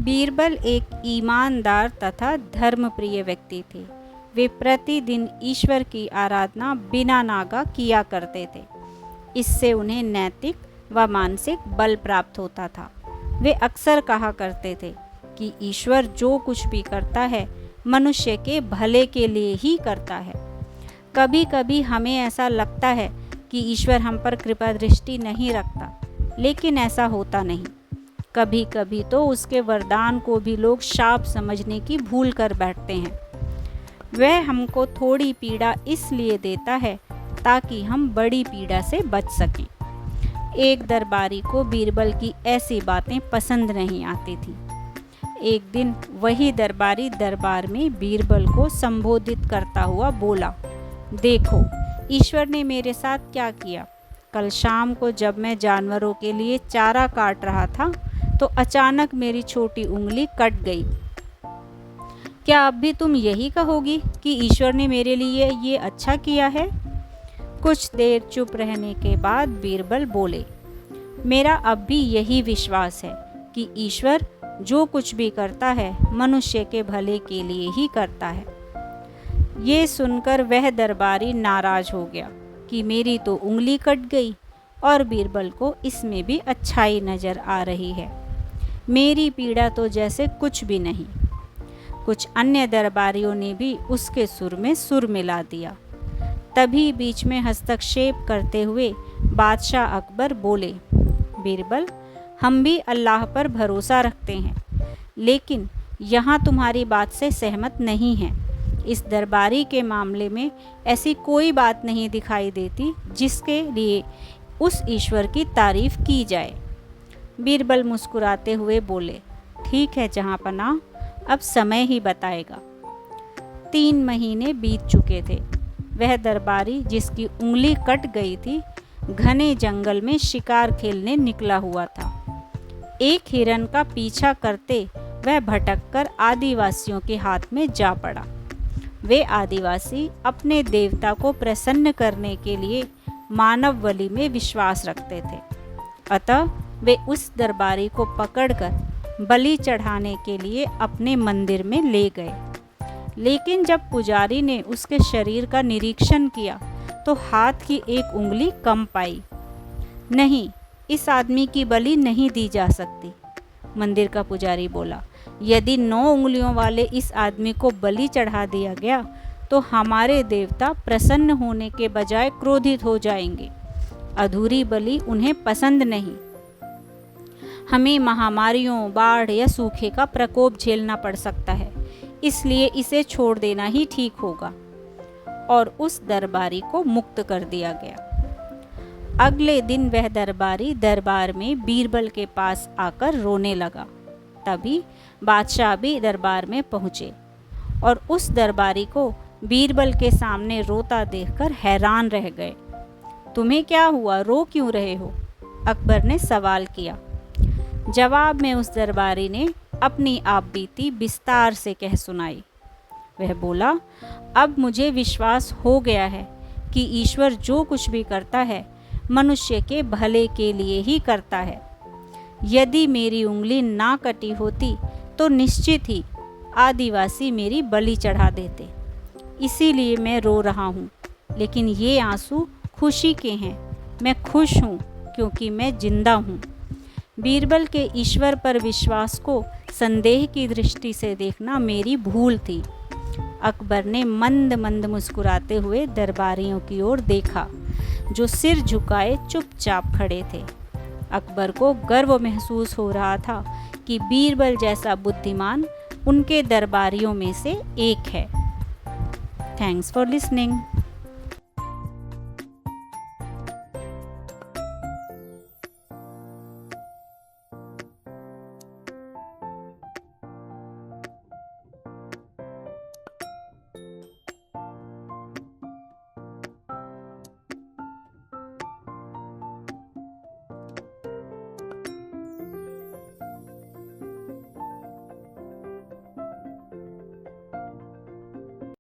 बीरबल एक ईमानदार तथा धर्मप्रिय व्यक्ति थे। वे प्रतिदिन ईश्वर की आराधना बिना नागा किया करते थे। इससे उन्हें नैतिक व मानसिक बल प्राप्त होता था। वे अक्सर कहा करते थे कि ईश्वर जो कुछ भी करता है मनुष्य के भले के लिए ही करता है। कभी कभी हमें ऐसा लगता है कि ईश्वर हम पर कृपा दृष्टि नहीं रखता, लेकिन ऐसा होता नहीं। कभी कभी तो उसके वरदान को भी लोग शाप समझने की भूल कर बैठते हैं। वह हमको थोड़ी पीड़ा इसलिए देता है ताकि हम बड़ी पीड़ा से बच सकें। एक दरबारी को बीरबल की ऐसी बातें पसंद नहीं आती थी। एक दिन वही दरबारी दरबार में बीरबल को संबोधित करता हुआ बोला, देखो ईश्वर ने मेरे साथ क्या किया। कल शाम को जब मैं जानवरों के लिए चारा काट रहा था तो अचानक मेरी छोटी उंगली कट गई। क्या अब भी तुम यही कहोगी कि ईश्वर ने मेरे लिए ये अच्छा किया है? कुछ देर चुप रहने के बाद बीरबल बोले, मेरा अब भी यही विश्वास है कि ईश्वर जो कुछ भी करता है मनुष्य के भले के लिए ही करता है। ये सुनकर वह दरबारी नाराज हो गया कि मेरी तो उंगली कट गई और बीरबल को इसमें भी अच्छाई नजर आ रही है। मेरी पीड़ा तो जैसे कुछ भी नहीं। कुछ अन्य दरबारियों ने भी उसके सुर में सुर मिला दिया। तभी बीच में हस्तक्षेप करते हुए बादशाह अकबर बोले, बीरबल, हम भी अल्लाह पर भरोसा रखते हैं, लेकिन यहाँ तुम्हारी बात से सहमत नहीं हैं। इस दरबारी के मामले में ऐसी कोई बात नहीं दिखाई देती जिसके लिए उस ईश्वर की तारीफ की जाए। बीरबल मुस्कुराते हुए बोले, ठीक है जहाँपनाह, अब समय ही बताएगा। 3 महीने बीत चुके थे। वह दरबारी जिसकी उंगली कट गई थी घने जंगल में शिकार खेलने निकला हुआ था। एक हिरन का पीछा करते वह भटककर आदिवासियों के हाथ में जा पड़ा। वे आदिवासी अपने देवता को प्रसन्न करने के लिए मानव बलि में विश्वास रखते थे। अतः वे उस दरबारी को पकड़कर बलि चढ़ाने के लिए अपने मंदिर में ले गए। लेकिन जब पुजारी ने उसके शरीर का निरीक्षण किया तो हाथ की एक उंगली कम पाई। नहीं, इस आदमी की बलि नहीं दी जा सकती, मंदिर का पुजारी बोला। यदि 9 उंगलियों वाले इस आदमी को बलि चढ़ा दिया गया तो हमारे देवता प्रसन्न होने के बजाय क्रोधित हो जाएंगे। अधूरी बलि उन्हें पसंद नहीं। हमें महामारियों, बाढ़ या सूखे का प्रकोप झेलना पड़ सकता है, इसलिए इसे छोड़ देना ही ठीक होगा। और उस दरबारी को मुक्त कर दिया गया। अगले दिन वह दरबारी दरबार में बीरबल के पास आकर रोने लगा। तभी बादशाह भी दरबार में पहुँचे और उस दरबारी को बीरबल के सामने रोता देखकर हैरान रह गए। तुम्हें क्या हुआ, रो क्यों रहे हो? अकबर ने सवाल किया। जवाब में उस दरबारी ने अपनी आपबीती विस्तार से कह सुनाई। वह बोला, अब मुझे विश्वास हो गया है कि ईश्वर जो कुछ भी करता है मनुष्य के भले के लिए ही करता है। यदि मेरी उंगली ना कटी होती तो निश्चित ही आदिवासी मेरी बलि चढ़ा देते। इसीलिए मैं रो रहा हूँ, लेकिन ये आंसू खुशी के हैं। मैं खुश हूँ क्योंकि मैं जिंदा हूँ। बीरबल के ईश्वर पर विश्वास को संदेह की दृष्टि से देखना मेरी भूल थी। अकबर ने मंद मंद मुस्कुराते हुए दरबारियों की ओर देखा, जो सिर झुकाए चुपचाप खड़े थे। अकबर को गर्व महसूस हो रहा था कि बीरबल जैसा बुद्धिमान उनके दरबारियों में से एक है। Thanks for listening.